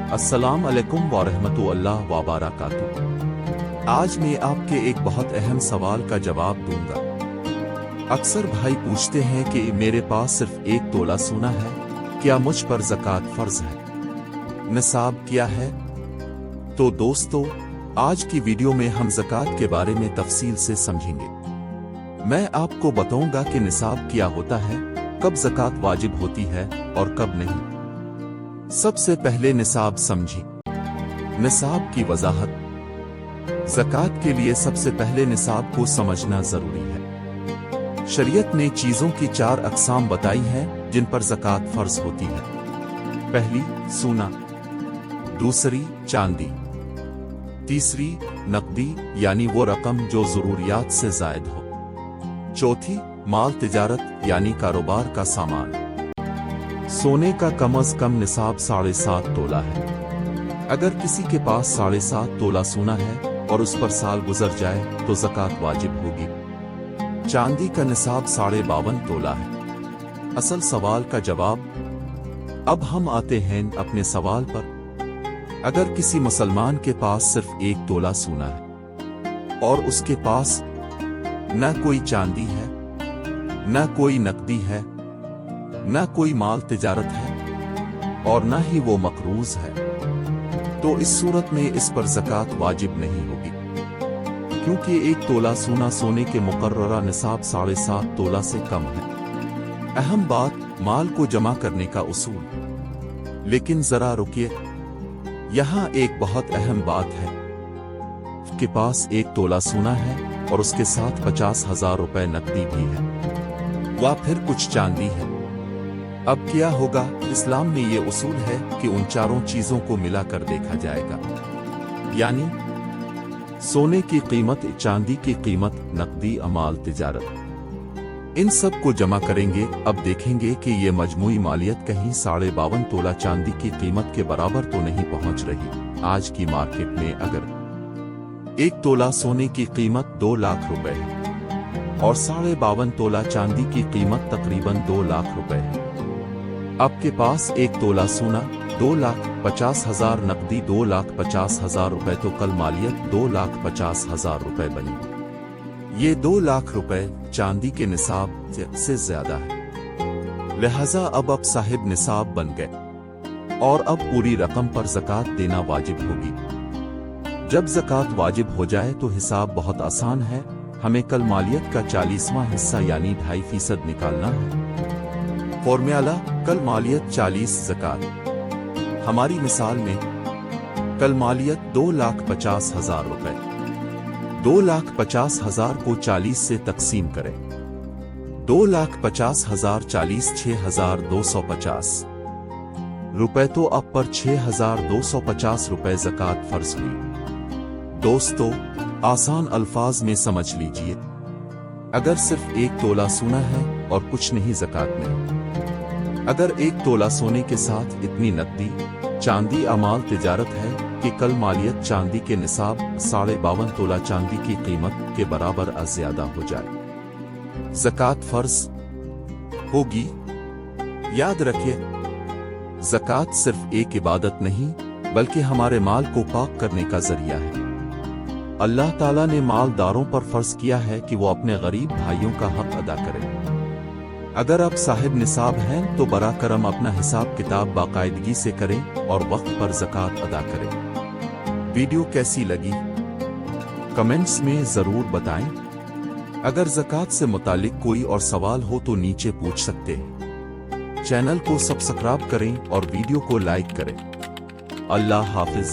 अस्सलाम अलैकुम वरहमतुल्लाह वबरकातुहू। आज मैं आपके एक बहुत अहम सवाल का जवाब दूंगा। अक्सर भाई पूछते हैं कि मेरे पास सिर्फ 1 तोला सोना है, क्या मुझ पर ज़कात फर्ज है? निसाब क्या है? तो दोस्तों, आज की वीडियो में हम ज़कात के बारे में तफसील से समझेंगे। मैं आपको बताऊंगा कि निसाब क्या होता है, कब ज़कात वाजिब होती है और कब नहीं। सबसे पहले निसाब समझिए। निसाब की वजाहत। ज़कात के लिए सबसे पहले निसाब को समझना जरूरी है। शरीयत ने चीजों की 4 अक़साम बताई हैं जिन पर ज़कात फर्ज होती है। पहली सोना, दूसरी चांदी, तीसरी नकदी यानी वो रकम जो जरूरियात से जायद हो, चौथी माल तिजारत यानी कारोबार का सामान। सोने का कम अज कम निसाब 7.5 तोला है। अगर किसी के पास 7.5 तोला सोना है और उस पर साल गुजर जाए तो ज़कात वाजिब होगी। चांदी का निसाब 52.5 तोला है। असल सवाल का जवाब। अब हम आते हैं अपने सवाल पर। अगर किसी मुसलमान के पास सिर्फ 1 तोला सोना है और उसके पास न कोई चांदी है, न कोई नकदी है, न कोई माल तिजारत है और न ही वो मकरूज है, तो इस सूरत में इस पर ज़कात वाजिब नहीं होगी, क्योंकि 1 तोला सोना सोने के मुकर्ररा निसाब 7.5 तोला से कम है। अहम बात, माल को जमा करने का उसूल। लेकिन जरा रुकिए, यहाँ एक बहुत अहम बात है। के पास 1 तोला सोना है और उसके साथ 50,000 रुपए नकदी भी है, व फिर कुछ चांदी है। अब क्या होगा? इस्लाम में ये उसूल है कि उन चारों चीजों को मिलाकर देखा जाएगा, यानी सोने की कीमत, चांदी की कीमत, नकदी, अमाल तिजारत, इन सब को जमा करेंगे। अब देखेंगे कि ये मजमूई मालियत कहीं 52.5 तोला चांदी की कीमत के बराबर तो नहीं पहुंच रही। आज की मार्केट में अगर 1 तोला सोने की कीमत 2 लाख रुपए है और 52.5 तोला चांदी की कीमत तकरीबन 2 लाख रुपए है। आपके पास 1 तोला सोना, 2,50,000 नकदी, 2,50,000 रुपए, तो कल मालियत 2,50,000 रुपए बनी। ये 2 लाख रुपए चांदी के निसाब से ज्यादा है। लिहाजा अब साहिब निसाब बन गए और अब पूरी रकम पर ज़कात देना वाजिब होगी। जब ज़कात वाजिब हो जाए तो हिसाब बहुत आसान है। हमें कल मालियत का 40वां हिस्सा यानी 2.5% निकालना है। फॉर्मूला, कल मालियत 40 ज़कात। हमारी मिसाल में कल मालियत 2,50,000 रुपए। 2,50,000 को 40 से तकसीम करें। 2,50,000 40 6,250 रुपए, तो अब पर 6,250 रुपए ज़कात फर्ज हुई। दोस्तों, आसान अल्फाज में समझ लीजिए। अगर सिर्फ 1 तोला सोना है और कुछ नहीं, ज़कात नहीं। अगर 1 तोला सोने के साथ इतनी नकदी, चांदी, अमाल तिजारत है कि कल मालियत चांदी के निसाब 52.5 तोला चांदी की कीमत के बराबर ज्यादा हो जाए, ज़कात फर्ज होगी। याद रखिए, ज़कात सिर्फ एक इबादत नहीं बल्कि हमारे माल को पाक करने का जरिया है। अल्लाह ताला ने मालदारों पर फर्ज किया है कि वो अपने गरीब भाइयों का हक अदा करें। अगर आप साहिब निसाब हैं तो बरा करम अपना हिसाब किताब बाकायदगी से करें और वक्त पर ज़कात अदा करें। वीडियो कैसी लगी कमेंट्स में जरूर बताएं। अगर ज़कात से मुतालिक कोई और सवाल हो तो नीचे पूछ सकते हैं। चैनल को सब्सक्राइब करें और वीडियो को लाइक करें। अल्लाह हाफिज।